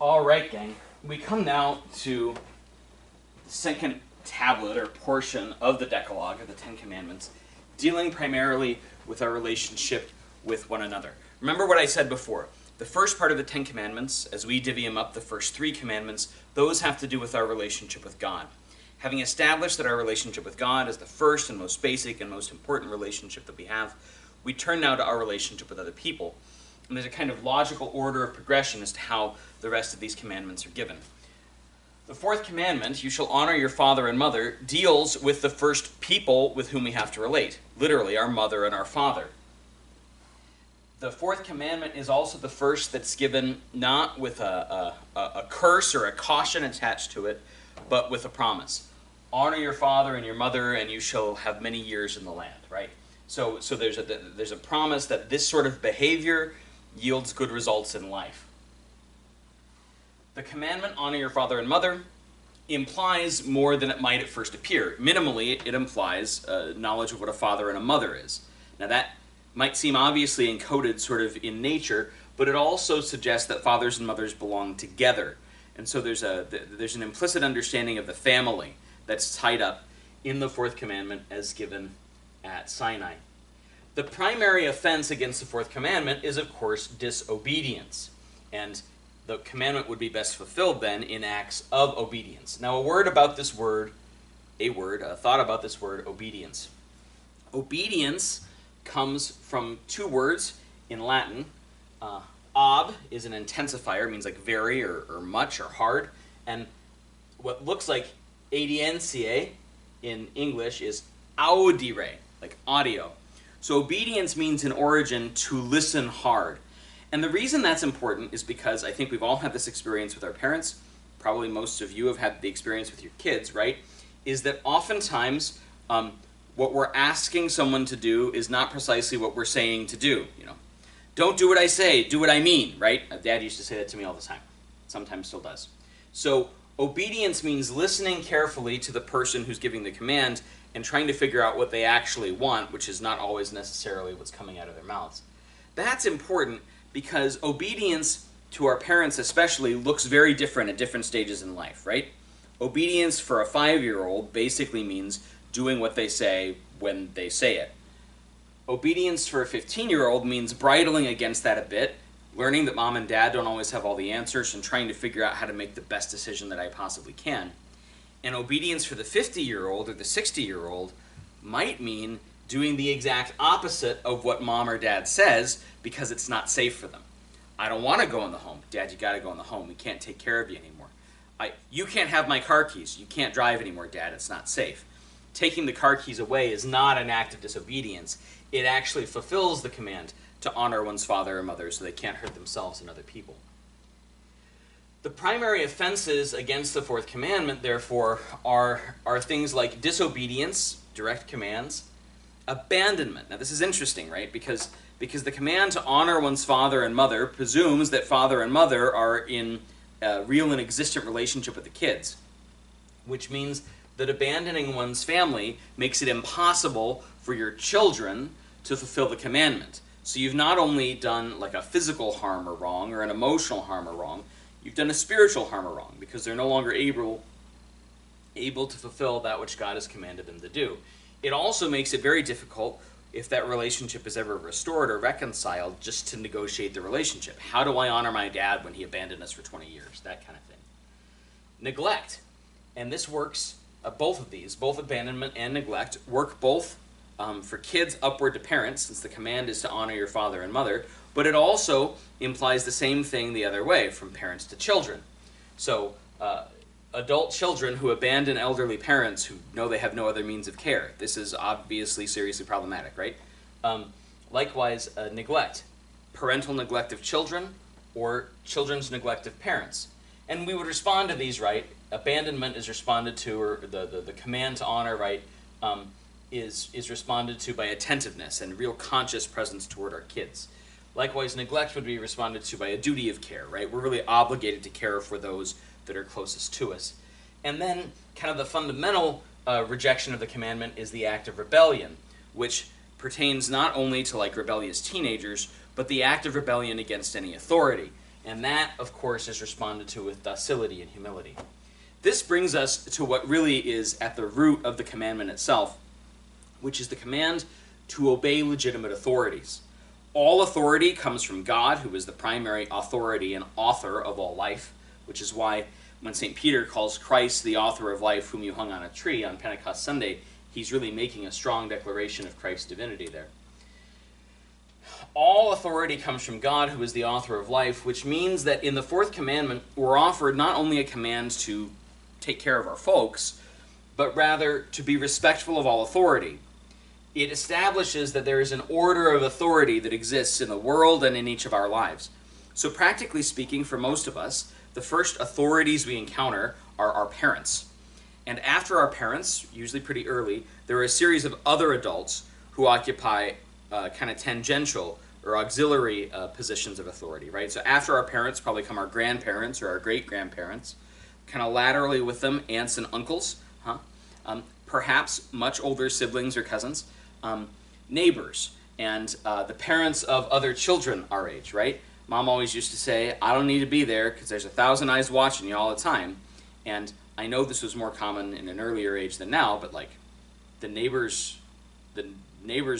All right, gang. We come now to the second tablet or portion of the Decalogue, of the Ten Commandments, dealing primarily with our relationship with one another. Remember what I said before. The first part of the Ten Commandments, as we divvy them up, the first three commandments, those have to do with our relationship with God. Having established that our relationship with God is the first and most basic and most important relationship that we have, we turn now to our relationship with other people. And there's a kind of logical order of progression as to how the rest of these commandments are given. The fourth commandment, you shall honor your father and mother, deals with the first people with whom we have to relate. Literally, our mother and our father. The fourth commandment is also the first that's given not with a curse or a caution attached to it, but with a promise. Honor your father and your mother, and you shall have many years in the land, right? So there's a promise that this sort of behavior yields good results in life. The commandment, honor your father and mother, implies more than it might at first appear. Minimally, it implies knowledge of what a father and a mother is. Now that might seem obviously encoded sort of in nature, but it also suggests that fathers and mothers belong together. And so there's an implicit understanding of the family that's tied up in the fourth commandment as given at Sinai. The primary offense against the fourth commandment is, of course, disobedience. And the commandment would be best fulfilled then in acts of obedience. Now, a thought about this word, obedience. Obedience comes from two words in Latin. Ob is an intensifier, means like very or much or hard. And what looks like audientia in English is audire, like audio. So obedience means in origin to listen hard. And the reason that's important is because I think we've all had this experience with our parents. Probably most of you have had the experience with your kids, right? Is that oftentimes what we're asking someone to do is not precisely what we're saying to do. You know, don't do what I say, do what I mean, right? Dad used to say that to me all the time. Sometimes still does. So obedience means listening carefully to the person who's giving the command and trying to figure out what they actually want, which is not always necessarily what's coming out of their mouths. That's important because obedience to our parents especially looks very different at different stages in life, right? Obedience for a 5-year-old basically means doing what they say when they say it. Obedience for a 15-year-old means bridling against that a bit, learning that mom and dad don't always have all the answers and trying to figure out how to make the best decision that I possibly can. And obedience for the 50-year-old or the 60-year-old might mean doing the exact opposite of what mom or dad says because it's not safe for them. I don't want to go in the home. Dad, you got to go in the home. We can't take care of you anymore. You can't have my car keys. You can't drive anymore, Dad. It's not safe. Taking the car keys away is not an act of disobedience. It actually fulfills the command to honor one's father or mother so they can't hurt themselves and other people. The primary offenses against the fourth commandment, therefore, are things like disobedience, direct commands, abandonment. Now, this is interesting, right? Because the command to honor one's father and mother presumes that father and mother are in a real and existent relationship with the kids, which means that abandoning one's family makes it impossible for your children to fulfill the commandment. So you've not only done like a physical harm or wrong or an emotional harm or wrong, you've done a spiritual harm or wrong because they're no longer able to fulfill that which God has commanded them to do. It also makes it very difficult, if that relationship is ever restored or reconciled, just to negotiate the relationship. How do I honor my dad when he abandoned us for 20 years? That kind of thing. Neglect. And this works, both of these, both abandonment and neglect, work both for kids upward to parents, since the command is to honor your father and mother, but it also implies the same thing the other way, from parents to children. So adult children who abandon elderly parents who know they have no other means of care. This is obviously seriously problematic, right? Likewise, neglect. Parental neglect of children or children's neglect of parents. And we would respond to these, right? Abandonment is responded to, or the command to honor, right, is responded to by attentiveness and real conscious presence toward our kids. Likewise, neglect would be responded to by a duty of care, right? We're really obligated to care for those that are closest to us. And then kind of the fundamental rejection of the commandment is the act of rebellion, which pertains not only to like rebellious teenagers, but the act of rebellion against any authority. And that, of course, is responded to with docility and humility. This brings us to what really is at the root of the commandment itself, which is the command to obey legitimate authorities. All authority comes from God, who is the primary authority and author of all life, which is why when St. Peter calls Christ the author of life whom you hung on a tree on Pentecost Sunday, he's really making a strong declaration of Christ's divinity there. All authority comes from God, who is the author of life, which means that in the fourth commandment, we're offered not only a command to take care of our folks, but rather to be respectful of all authority. It establishes that there is an order of authority that exists in the world and in each of our lives. So practically speaking, for most of us, the first authorities we encounter are our parents. And after our parents, usually pretty early, there are a series of other adults who occupy kind of tangential or auxiliary positions of authority, right? So after our parents probably come our grandparents or our great-grandparents, kind of laterally with them, aunts and uncles, perhaps much older siblings or cousins, neighbors, and the parents of other children our age, right? Mom always used to say, I don't need to be there because there's 1,000 eyes watching you all the time. And I know this was more common in an earlier age than now, but like the neighbor's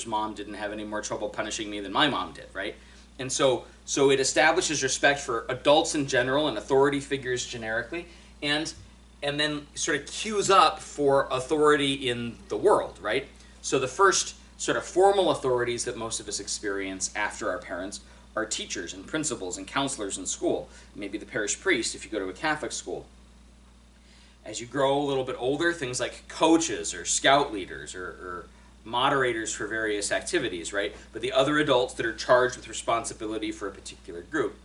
mom didn't have any more trouble punishing me than my mom did, right? And so it establishes respect for adults in general and authority figures generically, and then sort of cues up for authority in the world, right? So the first sort of formal authorities that most of us experience after our parents are teachers and principals and counselors in school, maybe the parish priest if you go to a Catholic school. As you grow a little bit older, things like coaches or scout leaders or moderators for various activities, right? But the other adults that are charged with responsibility for a particular group.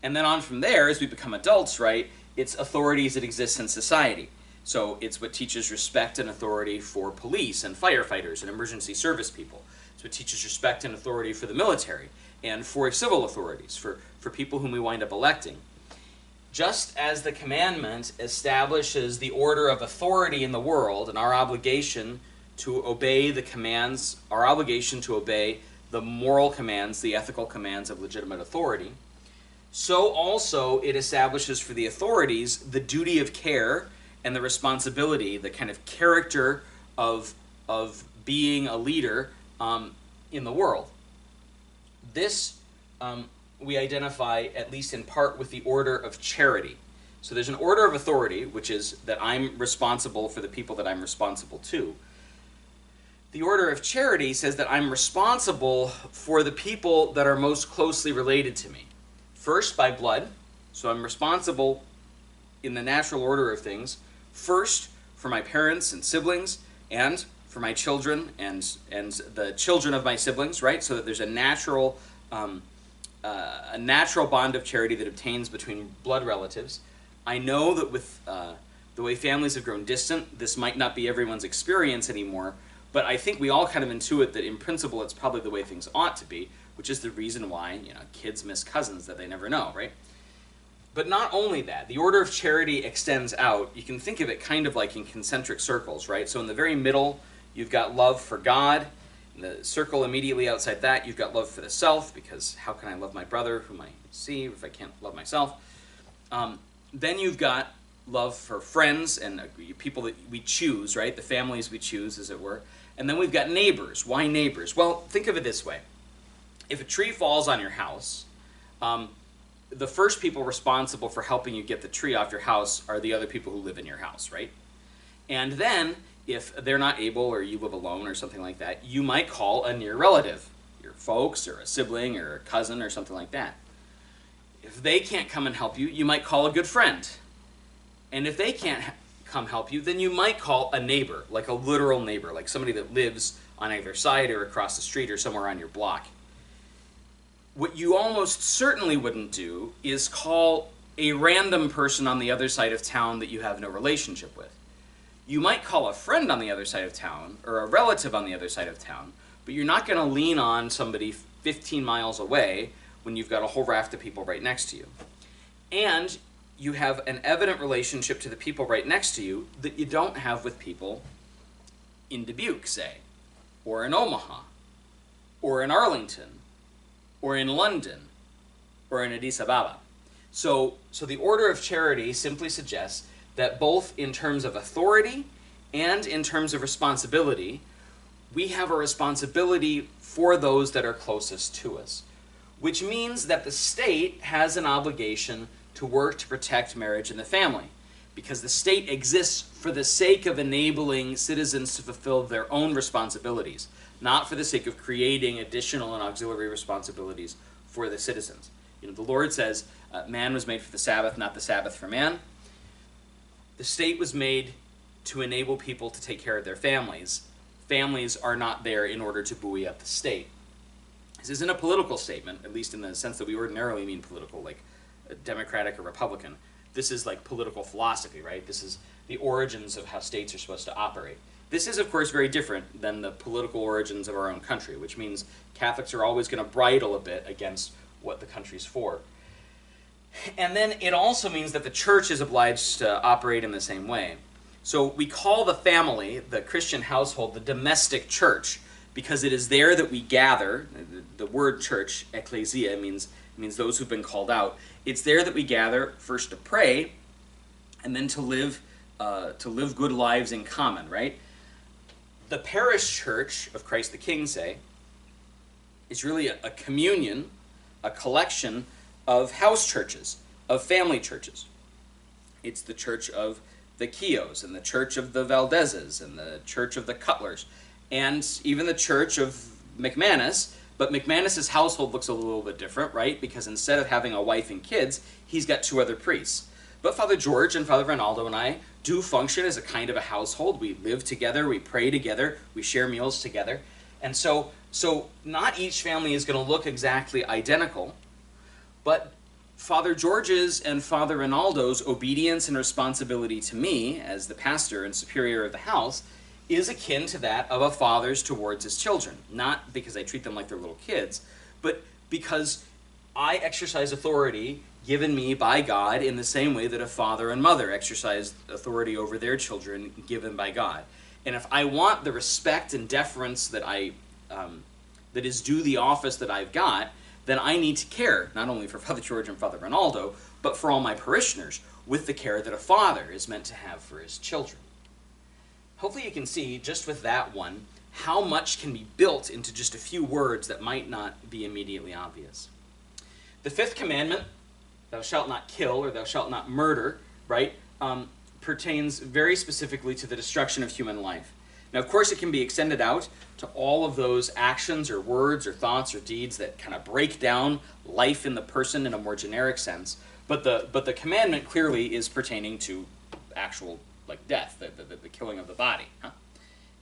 And then on from there, as we become adults, right, it's authorities that exist in society. So it's what teaches respect and authority for police and firefighters and emergency service people. It's what teaches respect and authority for the military and for civil authorities, for people whom we wind up electing. Just as the commandment establishes the order of authority in the world and our obligation to obey the commands, our obligation to obey the moral commands, the ethical commands of legitimate authority, so also it establishes for the authorities the duty of care and the responsibility, the kind of character of being a leader in the world. This we identify, at least in part, with the order of charity. So there's an order of authority, which is that I'm responsible for the people that I'm responsible to. The order of charity says that I'm responsible for the people that are most closely related to me. First, by blood. So I'm responsible in the natural order of things, first for my parents and siblings, and for my children and the children of my siblings, right? So that there's a natural bond of charity that obtains between blood relatives. I know that with the way families have grown distant, this might not be everyone's experience anymore, but I think we all kind of intuit that in principle it's probably the way things ought to be, which is the reason why, kids miss cousins that they never know, right? But not only that, the order of charity extends out. You can think of it kind of like in concentric circles, right? So in the very middle, you've got love for God. In the circle immediately outside that, you've got love for the self, because how can I love my brother whom I see if I can't love myself? Then you've got love for friends and people that we choose, right? The families we choose, as it were. And then we've got neighbors. Why neighbors? Well, think of it this way. If a tree falls on your house, the first people responsible for helping you get the tree off your house are the other people who live in your house, right? And then, if they're not able or you live alone or something like that, you might call a near relative, your folks or a sibling or a cousin or something like that. If they can't come and help you, you might call a good friend. And if they can't come help you, then you might call a neighbor, like a literal neighbor, like somebody that lives on either side or across the street or somewhere on your block. What you almost certainly wouldn't do is call a random person on the other side of town that you have no relationship with. You might call a friend on the other side of town or a relative on the other side of town, but you're not going to lean on somebody 15 miles away when you've got a whole raft of people right next to you. And you have an evident relationship to the people right next to you that you don't have with people in Dubuque, say, or in Omaha, or in Arlington, or in London, or in Addis Ababa. So the order of charity simply suggests that both in terms of authority and in terms of responsibility, we have a responsibility for those that are closest to us, which means that the state has an obligation to work to protect marriage and the family, because the state exists for the sake of enabling citizens to fulfill their own responsibilities, not for the sake of creating additional and auxiliary responsibilities for the citizens. The Lord says, man was made for the Sabbath, not the Sabbath for man. The state was made to enable people to take care of their families. Families are not there in order to buoy up the state. This isn't a political statement, at least in the sense that we ordinarily mean political, like Democratic or Republican. This is like political philosophy, right? This is the origins of how states are supposed to operate. This is, of course, very different than the political origins of our own country, which means Catholics are always going to bridle a bit against what the country's for. And then it also means that the church is obliged to operate in the same way. So we call the family, the Christian household, the domestic church, because it is there that we gather. The word church, ecclesia, means those who've been called out. It's there that we gather, first to pray, and then to live good lives in common, right? The parish church of Christ the King, say, is really a communion, a collection of house churches, of family churches. It's the church of the Keoghs, and the church of the Valdezes, and the church of the Cutlers, and even the church of McManus. But McManus's household looks a little bit different, right? Because instead of having a wife and kids, he's got 2 other priests. But Father George and Father Ronaldo and I do function as a kind of a household. We live together, we pray together, we share meals together. And so not each family is going to look exactly identical, but Father George's and Father Ronaldo's obedience and responsibility to me, as the pastor and superior of the house, is akin to that of a father's towards his children. Not because I treat them like they're little kids, but because I exercise authority given me by God in the same way that a father and mother exercise authority over their children given by God. And if I want the respect and deference that that is due the office that I've got, then I need to care, not only for Father George and Father Ronaldo, but for all my parishioners, with the care that a father is meant to have for his children. Hopefully you can see, just with that one, how much can be built into just a few words that might not be immediately obvious. The 5th commandment, thou shalt not kill, or thou shalt not murder, right, pertains very specifically to the destruction of human life. Now, of course, it can be extended out to all of those actions or words or thoughts or deeds that kind of break down life in the person in a more generic sense. But the commandment clearly is pertaining to actual, like, death, the killing of the body. Huh?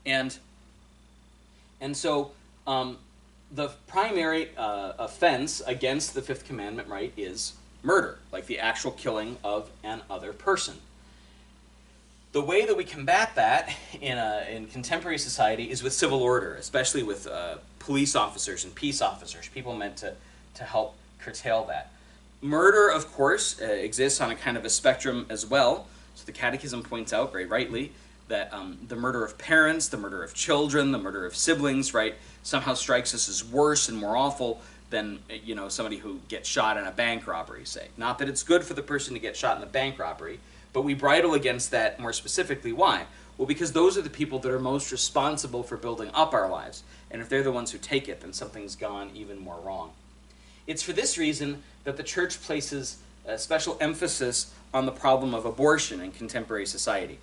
And so the primary offense against the 5th commandment, right, is murder, like the actual killing of an other person. The way that we combat that in contemporary society is with civil order, especially with police officers and peace officers, people meant to help curtail that. Murder, of course, exists on a kind of a spectrum as well. So the Catechism points out, very rightly, that the murder of parents, the murder of children, the murder of siblings, right, somehow strikes us as worse and more awful than, somebody who gets shot in a bank robbery, say. Not that it's good for the person to get shot in a bank robbery, but we bridle against that more specifically. Why? Well, because those are the people that are most responsible for building up our lives. And if they're the ones who take it, then something's gone even more wrong. It's for this reason that the Church places a special emphasis on the problem of abortion in contemporary society.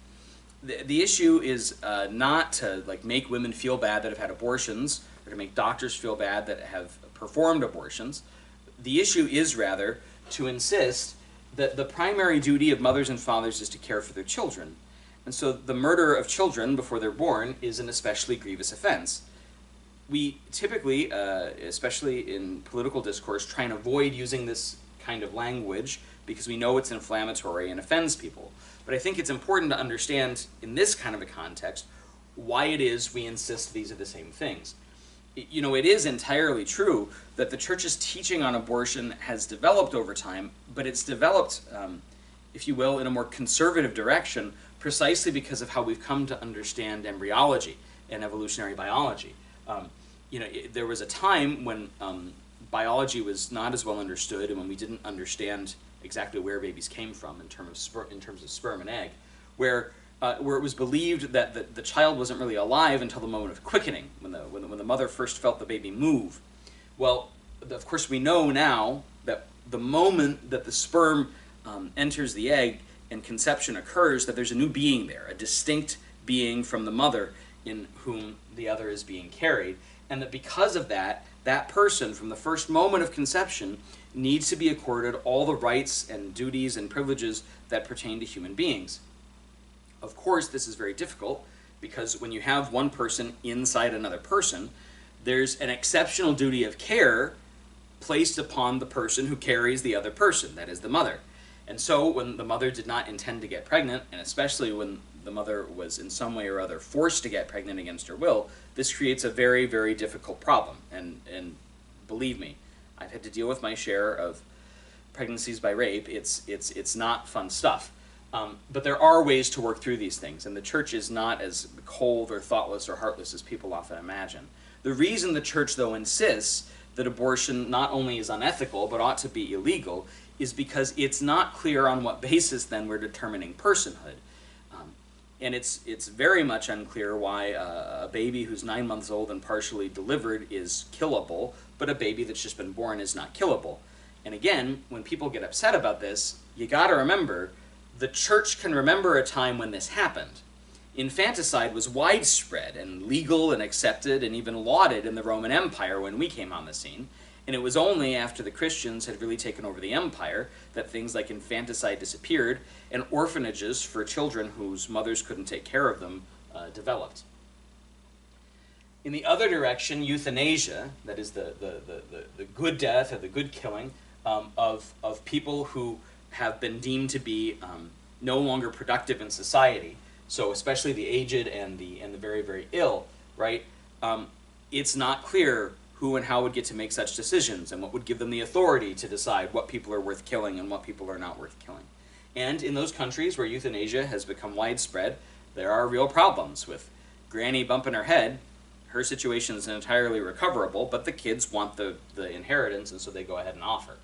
The issue is not to make women feel bad that have had abortions, or to make doctors feel bad that have performed abortions. The issue is rather to insist that the primary duty of mothers and fathers is to care for their children. And so the murder of children before they're born is an especially grievous offense. We typically, especially in political discourse, try and avoid using this kind of language because we know it's inflammatory and offends people. But I think it's important to understand in this kind of a context why it is we insist these are the same things. It is entirely true that the Church's teaching on abortion has developed over time, but it's developed, if you will, in a more conservative direction precisely because of how we've come to understand embryology and evolutionary biology. There was a time when biology was not as well understood, and when we didn't understand exactly where babies came from in terms of sperm and egg, where it was believed that the child wasn't really alive until the moment of quickening, when the mother first felt the baby move. Well, of course, we know now that the moment that the sperm enters the egg and conception occurs, that there's a new being there, a distinct being from the mother in whom the other is being carried, and that because of that, that person from the first moment of conception needs to be accorded all the rights and duties and privileges that pertain to human beings. Of course, this is very difficult because when you have one person inside another person, there's an exceptional duty of care placed upon the person who carries the other person, that is the mother. And so when the mother did not intend to get pregnant, and especially when the mother was in some way or other forced to get pregnant against her will, this creates a very, very difficult problem. And believe me, I've had to deal with my share of pregnancies by rape. It's not fun stuff. But there are ways to work through these things, and the church is not as cold or thoughtless or heartless as people often imagine. The reason the church, though, insists that abortion not only is unethical but ought to be illegal is because it's not clear on what basis then we're determining personhood. And it's very much unclear why a baby who's 9 months old and partially delivered is killable, but a baby that's just been born is not killable. And again, when people get upset about this, you gotta remember, the church can remember a time when this happened. Infanticide was widespread and legal and accepted and even lauded in the Roman Empire when we came on the scene. And it was only after the Christians had really taken over the empire that things like infanticide disappeared and orphanages for children whose mothers couldn't take care of them developed. In the other direction, euthanasia, that is the good death or the good killing of people who have been deemed to be no longer productive in society, so especially the aged and the very, very ill, right? It's not clear who and how would get to make such decisions and what would give them the authority to decide what people are worth killing and what people are not worth killing. And in those countries where euthanasia has become widespread, there are real problems with Granny bumping her head. Her situation is entirely recoverable, but the kids want the inheritance, and so they go ahead and offer.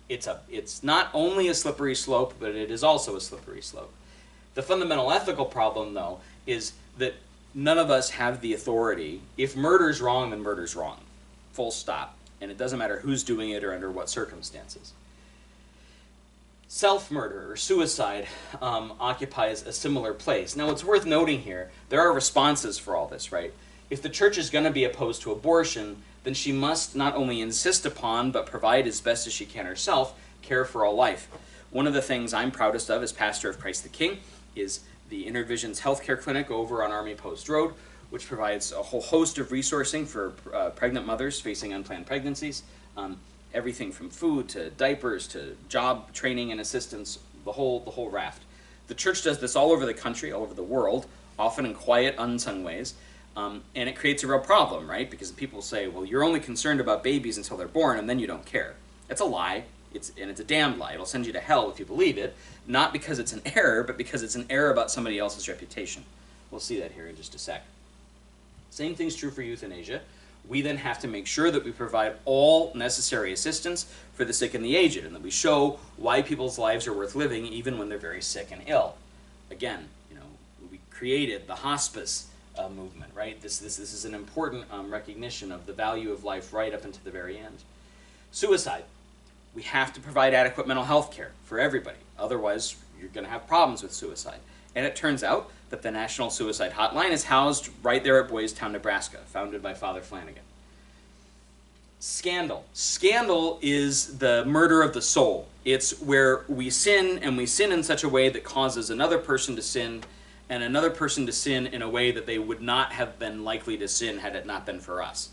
It's not only a slippery slope, but it is also a slippery slope. The fundamental ethical problem, though, is that none of us have the authority. If murder's wrong, then murder's wrong. Full stop. And it doesn't matter who's doing it or under what circumstances. Self-murder or suicide occupies a similar place. Now, what's worth noting here, there are responses for all this, right? If the church is going to be opposed to abortion, then she must not only insist upon, but provide as best as she can herself, care for all life. One of the things I'm proudest of as pastor of Christ the King is the Intervisions Healthcare Clinic over on Army Post Road, which provides a whole host of resourcing for pregnant mothers facing unplanned pregnancies. Everything from food to diapers to job training and assistance, the whole raft. The church does this all over the country, all over the world, often in quiet, unsung ways. And it creates a real problem, right? Because people say, well, you're only concerned about babies until they're born, and then you don't care. That's a lie, and it's a damned lie. It'll send you to hell if you believe it, not because it's an error, but because it's an error about somebody else's reputation. We'll see that here in just a sec. Same thing's true for euthanasia. We then have to make sure that we provide all necessary assistance for the sick and the aged, and that we show why people's lives are worth living even when they're very sick and ill. Again, we created the hospice movement, right? This is an important recognition of the value of life right up into the very end. Suicide. We have to provide adequate mental health care for everybody. Otherwise, you're going to have problems with suicide. And it turns out that the National Suicide Hotline is housed right there at Boys Town, Nebraska, founded by Father Flanagan. Scandal. Scandal is the murder of the soul. It's where we sin, and we sin in such a way that causes another person to sin, and another person to sin in a way that they would not have been likely to sin had it not been for us.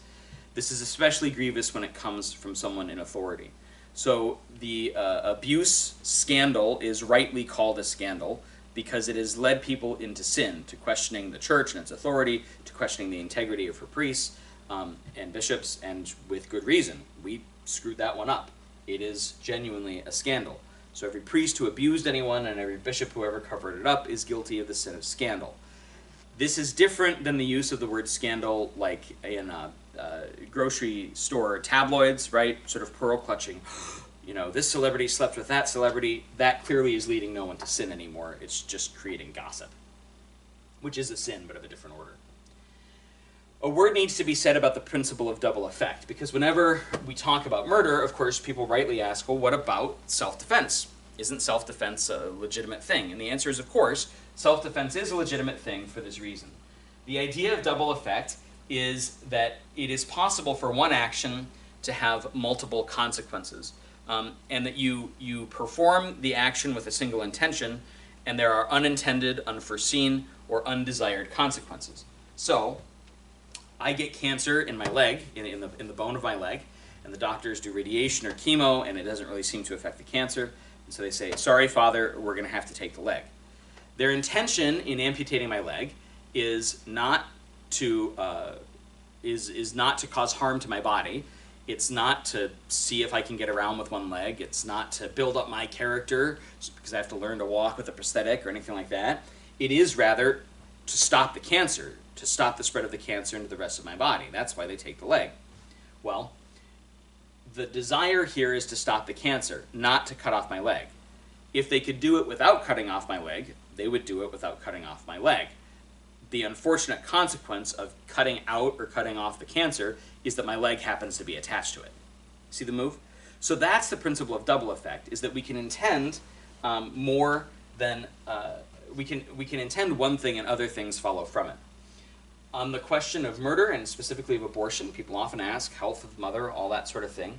This is especially grievous when it comes from someone in authority. So the abuse scandal is rightly called a scandal because it has led people into sin, to questioning the church and its authority, to questioning the integrity of her priests and bishops, and with good reason. We screwed that one up. It is genuinely a scandal. So every priest who abused anyone and every bishop who ever covered it up is guilty of the sin of scandal. This is different than the use of the word scandal like in grocery store tabloids, right? Sort of pearl clutching. You know, this celebrity slept with that celebrity. That clearly is leading no one to sin anymore. It's just creating gossip, which is a sin, but of a different order. A word needs to be said about the principle of double effect, because whenever we talk about murder, of course, people rightly ask, well, what about self-defense? Isn't self-defense a legitimate thing? And the answer is, of course, self-defense is a legitimate thing for this reason. The idea of double effect is that it is possible for one action to have multiple consequences, and that you perform the action with a single intention, and there are unintended, unforeseen, or undesired consequences. So, I get cancer in my leg, in the bone of my leg, and the doctors do radiation or chemo, and it doesn't really seem to affect the cancer. And so they say, sorry, Father, we're going to have to take the leg. Their intention in amputating my leg is not to cause harm to my body. It's not to see if I can get around with one leg. It's not to build up my character because I have to learn to walk with a prosthetic or anything like that. It is rather to stop the cancer, to stop the spread of the cancer into the rest of my body. That's why they take the leg. Well, the desire here is to stop the cancer, not to cut off my leg. If they could do it without cutting off my leg, they would do it without cutting off my leg. The unfortunate consequence of cutting out or cutting off the cancer is that my leg happens to be attached to it. See the move? So that's the principle of double effect, is that we can intend more than, we can intend one thing and other things follow from it. On the question of murder, and specifically of abortion, people often ask, health of the mother, all that sort of thing.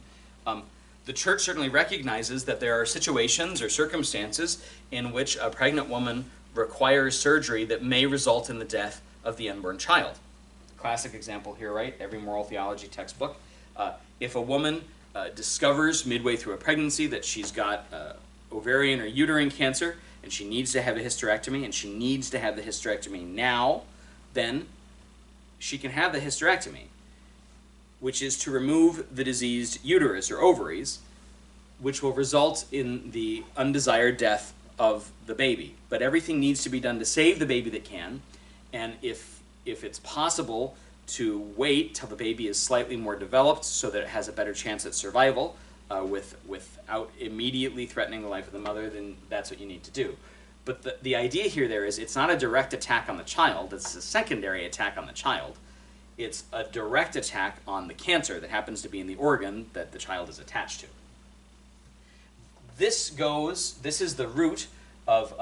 The church certainly recognizes that there are situations or circumstances in which a pregnant woman requires surgery that may result in the death of the unborn child. Classic example here, right? Every moral theology textbook. If a woman discovers midway through a pregnancy that she's got ovarian or uterine cancer, and she needs to have a hysterectomy, and she needs to have the hysterectomy now, then she can have the hysterectomy, which is to remove the diseased uterus or ovaries, which will result in the undesired death of the baby. But everything needs to be done to save the baby that can, and if it's possible to wait till the baby is slightly more developed so that it has a better chance at survival without immediately threatening the life of the mother, then that's what you need to do. But the idea here is it's not a direct attack on the child, it's a secondary attack on the child. It's a direct attack on the cancer that happens to be in the organ that the child is attached to. This is the root of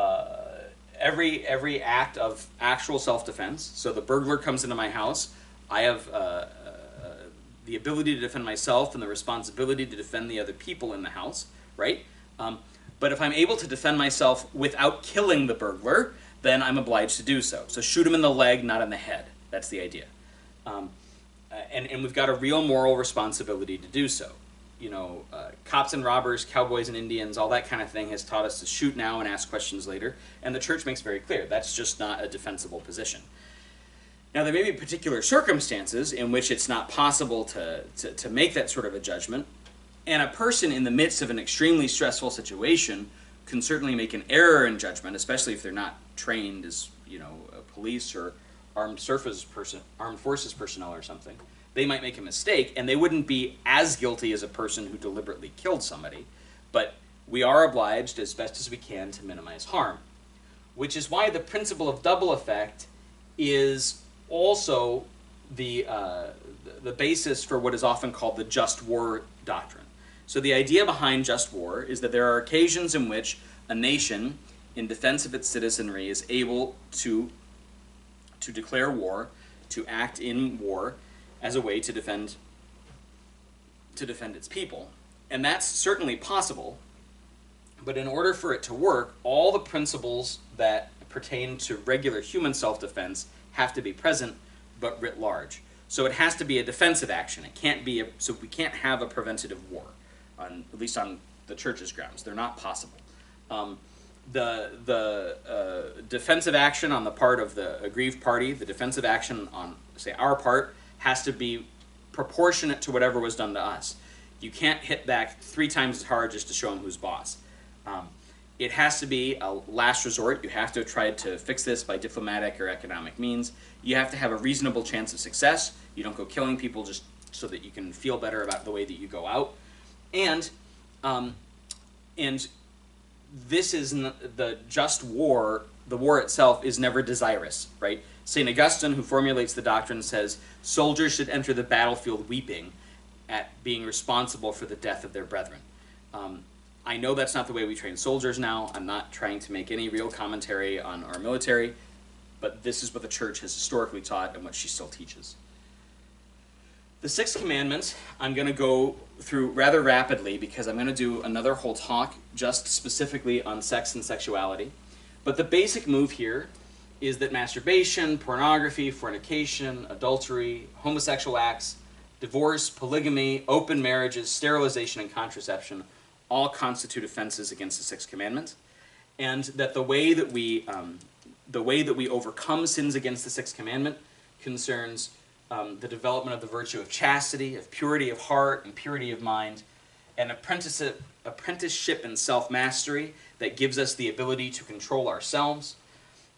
every act of actual self-defense. So the burglar comes into my house, I have the ability to defend myself and the responsibility to defend the other people in the house, right? But if I'm able to defend myself without killing the burglar, then I'm obliged to do so. So shoot him in the leg, not in the head. That's the idea. And we've got a real moral responsibility to do so. You know, cops and robbers, cowboys and Indians, all that kind of thing has taught us to shoot now and ask questions later. And the church makes very clear that's just not a defensible position. Now, there may be particular circumstances in which it's not possible to make that sort of a judgment. And a person in the midst of an extremely stressful situation can certainly make an error in judgment, especially if they're not trained as, you know, a police or armed forces personnel or something. They might make a mistake, and they wouldn't be as guilty as a person who deliberately killed somebody. But we are obliged, as best as we can, to minimize harm. Which is why the principle of double effect is also the basis for what is often called the just war doctrine. So the idea behind just war is that there are occasions in which a nation, in defense of its citizenry, is able to declare war, to act in war, as a way to defend its people. And that's certainly possible, but in order for it to work, all the principles that pertain to regular human self-defense have to be present, but writ large. So it has to be a defensive action. It can't be so we can't have a preventative war, at least on the church's grounds. They're not possible. The defensive action on the part of the aggrieved party, the defensive action on, say, our part, has to be proportionate to whatever was done to us. You can't hit back 3 times as hard just to show them who's boss. It has to be a last resort. You have to try to fix this by diplomatic or economic means. You have to have a reasonable chance of success. You don't go killing people just so that you can feel better about the way that you go out. And this is the just war. The war itself is never desirous, right? St. Augustine, who formulates the doctrine, says soldiers should enter the battlefield weeping at being responsible for the death of their brethren. I know that's not the way we train soldiers now. I'm not trying to make any real commentary on our military, but this is what the church has historically taught and what she still teaches. The Sixth Commandment, I'm going to go through rather rapidly because I'm going to do another whole talk just specifically on sex and sexuality. But the basic move here is that masturbation, pornography, fornication, adultery, homosexual acts, divorce, polygamy, open marriages, sterilization, and contraception all constitute offenses against the Sixth Commandment, and that the way that we overcome sins against the Sixth Commandment concerns the development of the virtue of chastity, of purity of heart and purity of mind, and apprenticeship and self-mastery that gives us the ability to control ourselves.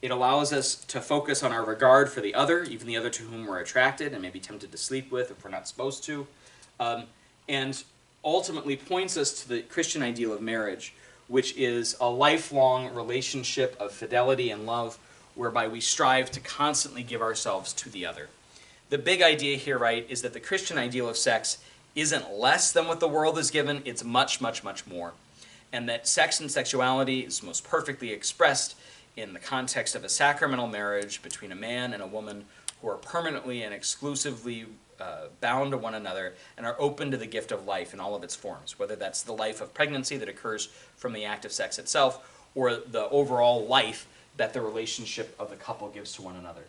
It allows us to focus on our regard for the other, even the other to whom we're attracted and may be tempted to sleep with if we're not supposed to, and ultimately points us to the Christian ideal of marriage, which is a lifelong relationship of fidelity and love whereby we strive to constantly give ourselves to the other. The big idea here, right, is that the Christian ideal of sex isn't less than what the world is given, it's much, much, much more. And that sex and sexuality is most perfectly expressed in the context of a sacramental marriage between a man and a woman who are permanently and exclusively bound to one another and are open to the gift of life in all of its forms, whether that's the life of pregnancy that occurs from the act of sex itself or the overall life that the relationship of the couple gives to one another.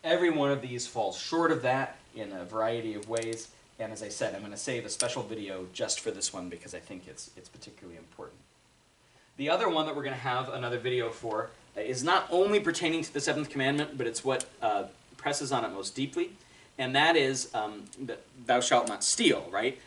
Every one of these falls short of that in a variety of ways, and as I said, I'm going to save a special video just for this one because I think it's particularly important. The other one that we're going to have another video for is not only pertaining to the Seventh Commandment, but it's what presses on it most deeply, and that is that thou shalt not steal, right?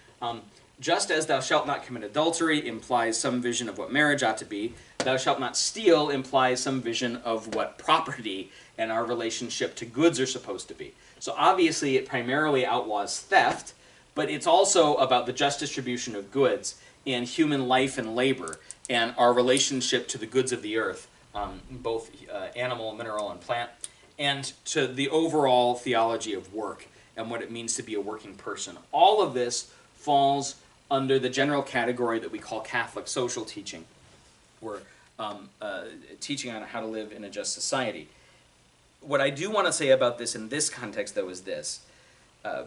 Just as thou shalt not commit adultery implies some vision of what marriage ought to be, thou shalt not steal implies some vision of what property and our relationship to goods are supposed to be. So obviously it primarily outlaws theft, but it's also about the just distribution of goods and human life and labor and our relationship to the goods of the earth, both animal, mineral, and plant, and to the overall theology of work and what it means to be a working person. All of this falls under the general category that we call Catholic social teaching, or teaching on how to live in a just society. What I do want to say about this in this context, though, is this.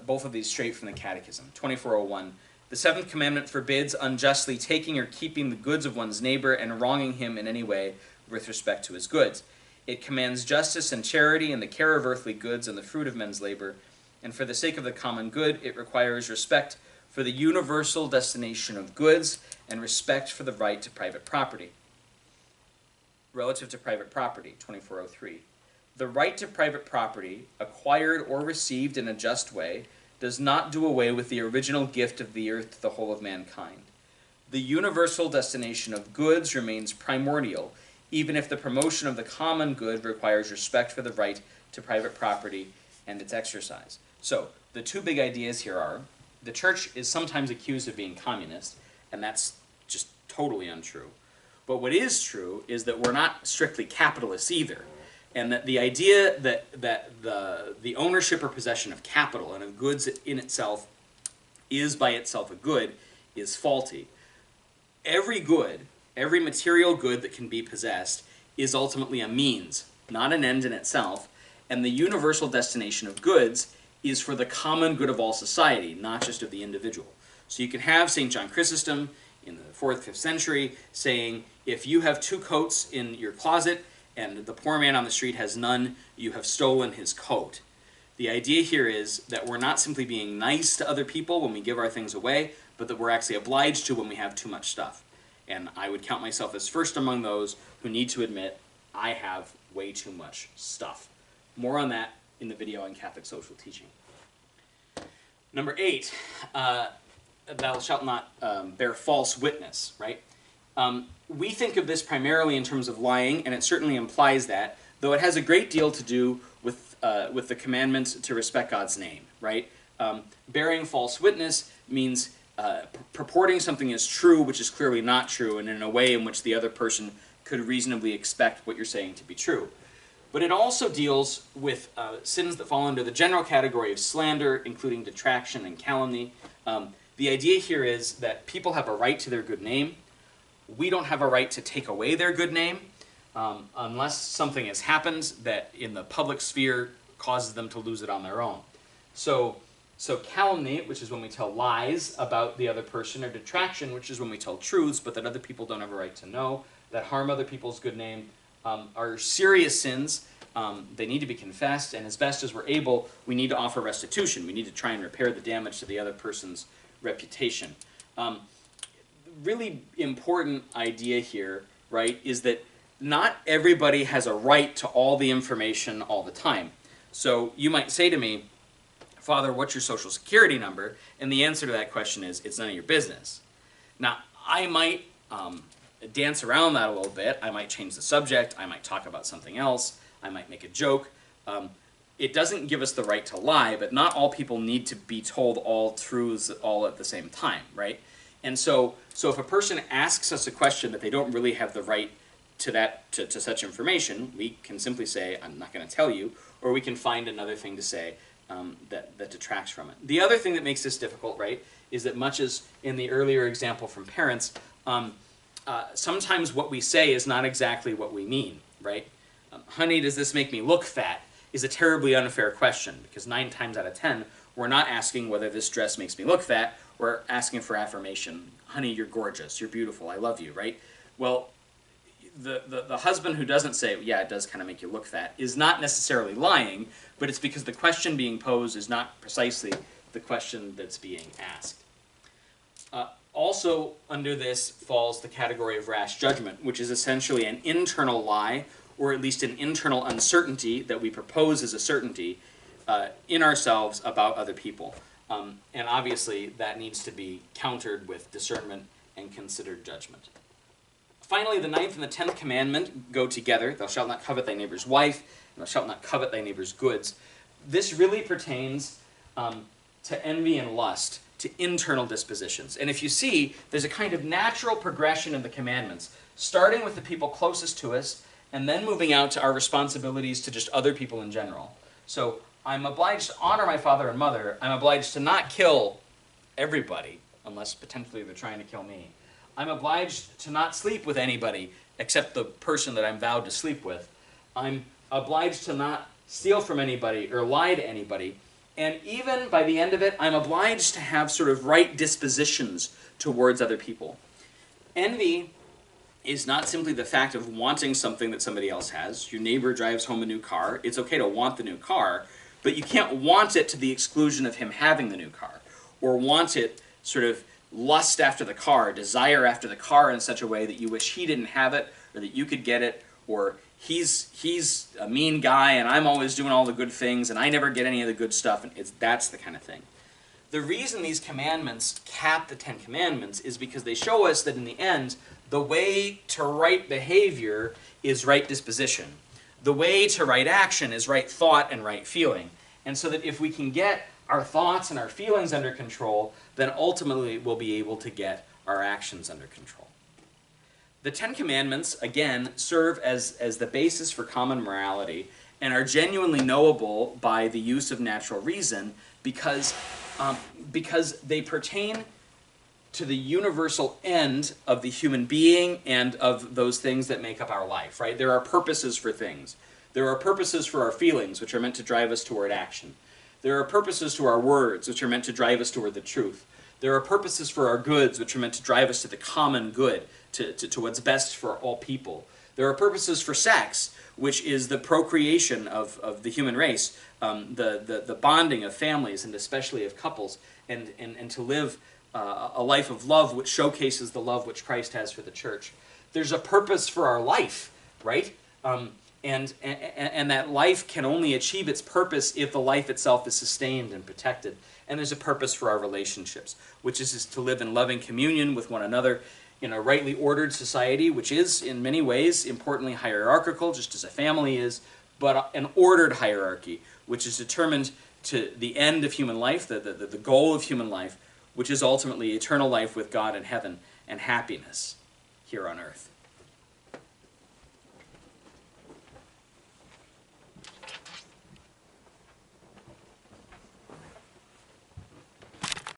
Both of these straight from the Catechism. 2401. The Seventh Commandment forbids unjustly taking or keeping the goods of one's neighbor and wronging him in any way with respect to his goods. It commands justice and charity in the care of earthly goods and the fruit of men's labor, and for the sake of the common good, it requires respect for the universal destination of goods and respect for the right to private property. Relative to private property, 2403. The right to private property, acquired or received in a just way, does not do away with the original gift of the earth to the whole of mankind. The universal destination of goods remains primordial, even if the promotion of the common good requires respect for the right to private property and its exercise. So, the two big ideas here are, the church is sometimes accused of being communist, and that's just totally untrue. But what is true is that we're not strictly capitalists either, and that the idea that the ownership or possession of capital and of goods in itself is by itself a good is faulty. Every good, every material good that can be possessed is ultimately a means, not an end in itself, and the universal destination of goods is for the common good of all society, not just of the individual. So you can have St. John Chrysostom in the 4th, 5th century saying, if you have 2 coats in your closet and the poor man on the street has none, you have stolen his coat. The idea here is that we're not simply being nice to other people when we give our things away, but that we're actually obliged to when we have too much stuff. And I would count myself as first among those who need to admit I have way too much stuff. More on that in the video on Catholic social teaching. Number 8, thou shalt not bear false witness, right? We think of this primarily in terms of lying, and it certainly implies that, though it has a great deal to do with the commandment to respect God's name, right? Bearing false witness means purporting something as true, which is clearly not true, and in a way in which the other person could reasonably expect what you're saying to be true. But it also deals with sins that fall under the general category of slander, including detraction and calumny. The idea here is that people have a right to their good name. We don't have a right to take away their good name unless something has happened that in the public sphere causes them to lose it on their own. So calumny, which is when we tell lies about the other person, or detraction, which is when we tell truths but that other people don't have a right to know, that harm other people's good name, are serious sins. They need to be confessed, and as best as we're able, we need to offer restitution. We need to try and repair the damage to the other person's reputation. Really important idea here, right, is that not everybody has a right to all the information all the time. So you might say to me, Father, what's your social security number? And the answer to that question is, it's none of your business. Now, I might dance around that a little bit. I might change the subject. I might talk about something else. I might make a joke. It doesn't give us the right to lie, but not all people need to be told all truths all at the same time, right? And so if a person asks us a question that they don't really have the right to such information, we can simply say, I'm not going to tell you, or we can find another thing to say that detracts from it. The other thing that makes this difficult, right, is that much as in the earlier example from parents, sometimes what we say is not exactly what we mean, right? Honey, does this make me look fat? Is a terribly unfair question, because 9 times out of 10, we're not asking whether this dress makes me look fat, we're asking for affirmation. Honey, you're gorgeous, you're beautiful, I love you, right? Well, the husband who doesn't say, yeah, it does kind of make you look fat, is not necessarily lying, but it's because the question being posed is not precisely the question that's being asked. Also under this falls the category of rash judgment, which is essentially an internal lie, or at least an internal uncertainty that we propose as a certainty in ourselves about other people. And obviously that needs to be countered with discernment and considered judgment. Finally, the 9th and the 10th commandment go together. Thou shalt not covet thy neighbor's wife, and thou shalt not covet thy neighbor's goods. This really pertains to envy and lust, to internal dispositions. And if you see, there's a kind of natural progression in the commandments, starting with the people closest to us, and then moving out to our responsibilities to just other people in general. So I'm obliged to honor my father and mother. I'm obliged to not kill everybody, unless potentially they're trying to kill me. I'm obliged to not sleep with anybody except the person that I'm vowed to sleep with. I'm obliged to not steal from anybody or lie to anybody. And even by the end of it, I'm obliged to have sort of right dispositions towards other people. Envy is not simply the fact of wanting something that somebody else has. Your neighbor drives home a new car. It's okay to want the new car, but you can't want it to the exclusion of him having the new car, or want it sort of lust after the car, desire after the car in such a way that you wish he didn't have it, or that you could get it, or he's a mean guy and I'm always doing all the good things and I never get any of the good stuff. And that's the kind of thing. The reason these commandments cap the 10 commandments is because they show us that in the end, the way to right behavior is right disposition. The way to right action is right thought and right feeling. And so that if we can get our thoughts and our feelings under control, then ultimately we'll be able to get our actions under control. The 10 Commandments, again, serve as the basis for common morality and are genuinely knowable by the use of natural reason because they pertain to the universal end of the human being and of those things that make up our life, right? There are purposes for things. There are purposes for our feelings, which are meant to drive us toward action. There are purposes to our words, which are meant to drive us toward the truth. There are purposes for our goods, which are meant to drive us to the common good, to what's best for all people. There are purposes for sex, which is the procreation of the human race, the bonding of families, and especially of couples, and to live a life of love which showcases the love which Christ has for the church. There's a purpose for our life, right? And that life can only achieve its purpose if the life itself is sustained and protected. And there's a purpose for our relationships, which is to live in loving communion with one another in a rightly ordered society, which is in many ways importantly hierarchical, just as a family is, but an ordered hierarchy, which is determined to the end of human life, the goal of human life, which is ultimately eternal life with God in heaven and happiness here on earth.